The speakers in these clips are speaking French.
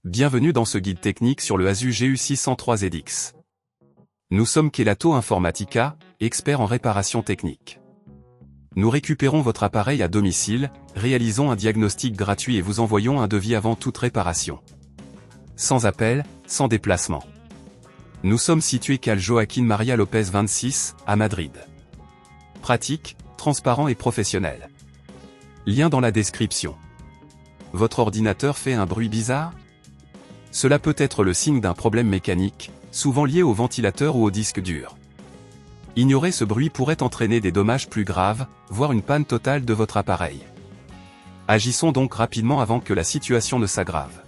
Bienvenue dans ce guide technique sur le ASUS GU603ZX. Nous sommes Kelatos Informática, experts en réparation technique. Nous récupérons votre appareil à domicile, réalisons un diagnostic gratuit et vous envoyons un devis avant toute réparation. Sans appel, sans déplacement. Nous sommes situés calle Joaquín María López 26, à Madrid. Pratique, transparent et professionnel. Lien dans la description. Votre ordinateur fait un bruit bizarre? Cela peut être le signe d'un problème mécanique, souvent lié au ventilateur ou au disque dur. Ignorer ce bruit pourrait entraîner des dommages plus graves, voire une panne totale de votre appareil. Agissons donc rapidement avant que la situation ne s'aggrave.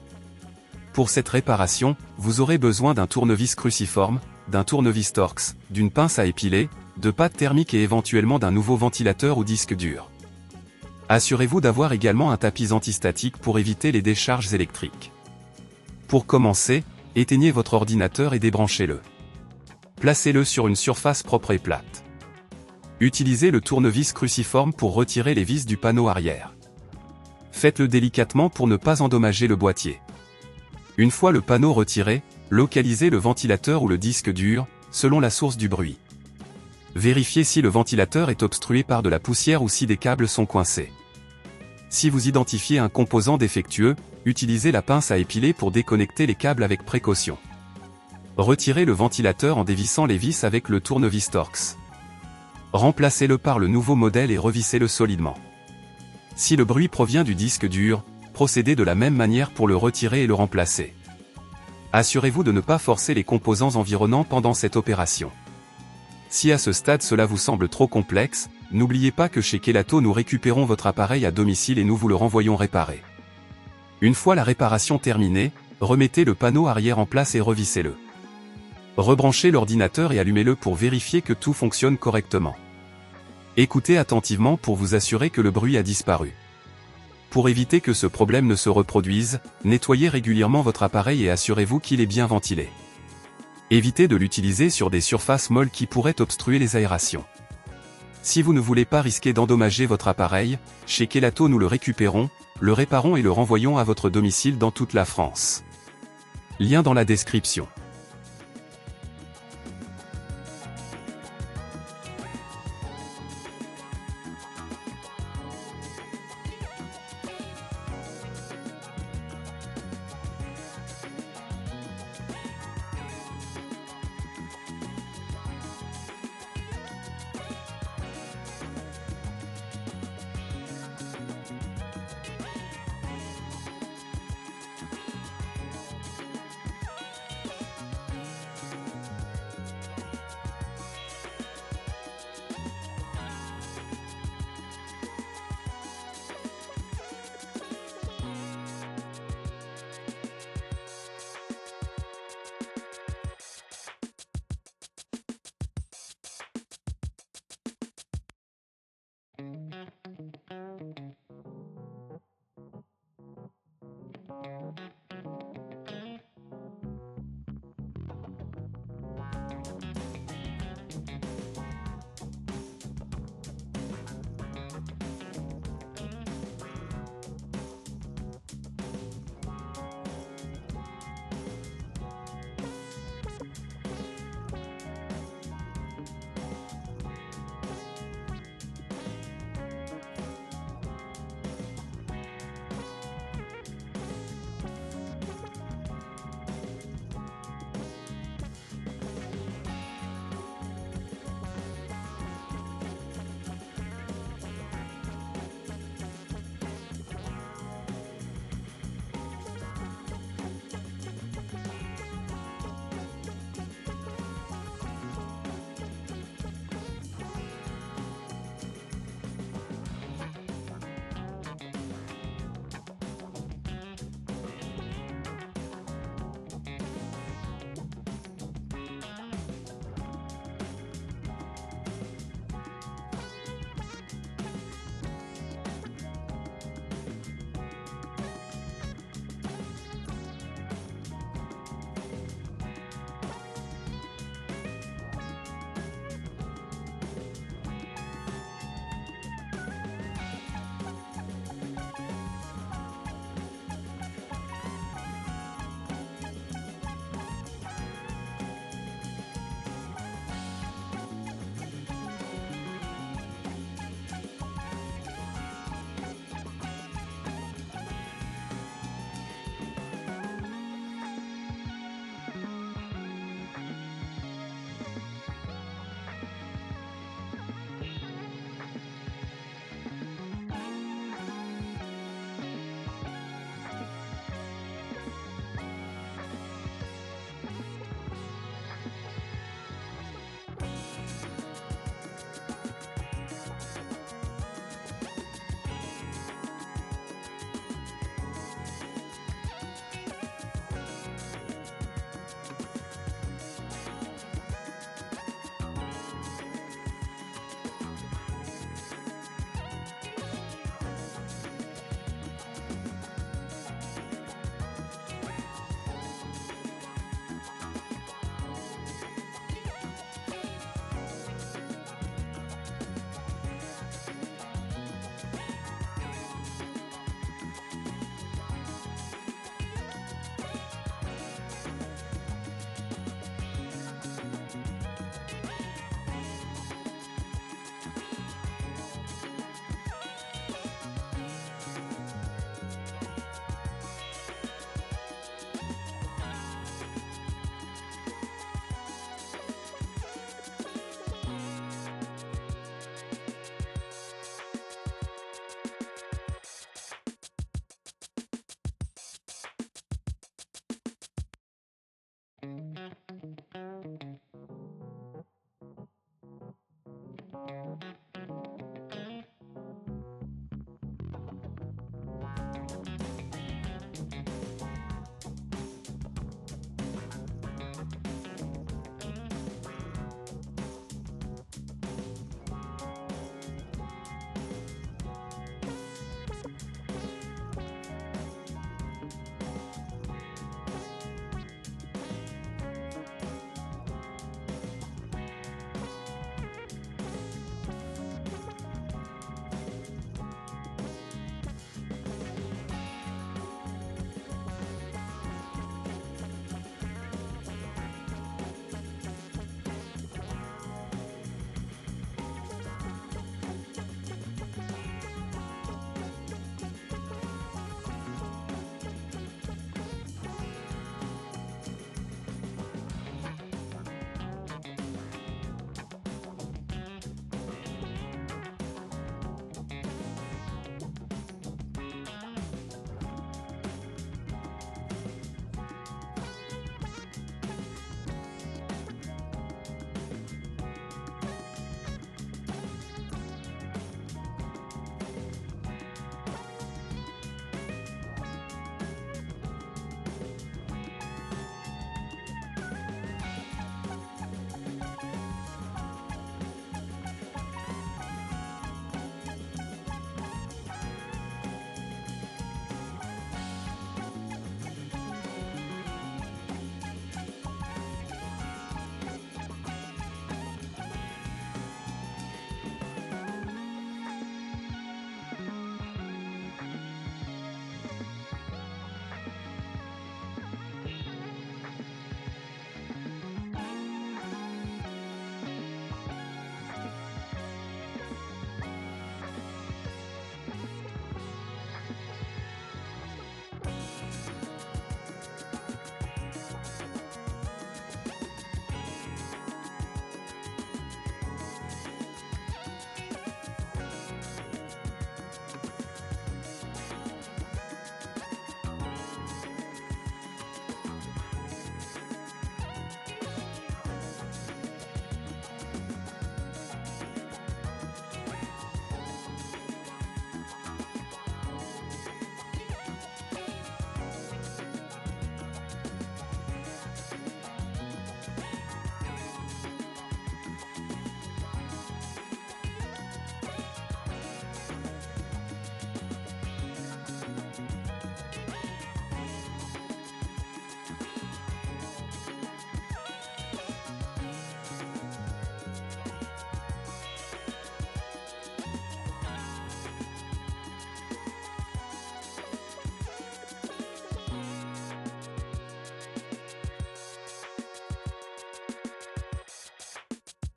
Pour cette réparation, vous aurez besoin d'un tournevis cruciforme, d'un tournevis Torx, d'une pince à épiler, de pâte thermique et éventuellement d'un nouveau ventilateur ou disque dur. Assurez-vous d'avoir également un tapis antistatique pour éviter les décharges électriques. Pour commencer, éteignez votre ordinateur et débranchez-le. Placez-le sur une surface propre et plate. Utilisez le tournevis cruciforme pour retirer les vis du panneau arrière. Faites-le délicatement pour ne pas endommager le boîtier. Une fois le panneau retiré, localisez le ventilateur ou le disque dur, selon la source du bruit. Vérifiez si le ventilateur est obstrué par de la poussière ou si des câbles sont coincés. Si vous identifiez un composant défectueux, utilisez la pince à épiler pour déconnecter les câbles avec précaution. Retirez le ventilateur en dévissant les vis avec le tournevis Torx. Remplacez-le par le nouveau modèle et revissez-le solidement. Si le bruit provient du disque dur, procédez de la même manière pour le retirer et le remplacer. Assurez-vous de ne pas forcer les composants environnants pendant cette opération. Si à ce stade cela vous semble trop complexe, n'oubliez pas que chez Kelatos nous récupérons votre appareil à domicile et nous vous le renvoyons réparé. Une fois la réparation terminée, remettez le panneau arrière en place et revissez-le. Rebranchez l'ordinateur et allumez-le pour vérifier que tout fonctionne correctement. Écoutez attentivement pour vous assurer que le bruit a disparu. Pour éviter que ce problème ne se reproduise, nettoyez régulièrement votre appareil et assurez-vous qu'il est bien ventilé. Évitez de l'utiliser sur des surfaces molles qui pourraient obstruer les aérations. Si vous ne voulez pas risquer d'endommager votre appareil, chez Kelatos nous le récupérons, le réparons et le renvoyons à votre domicile dans toute la France. Lien dans la description.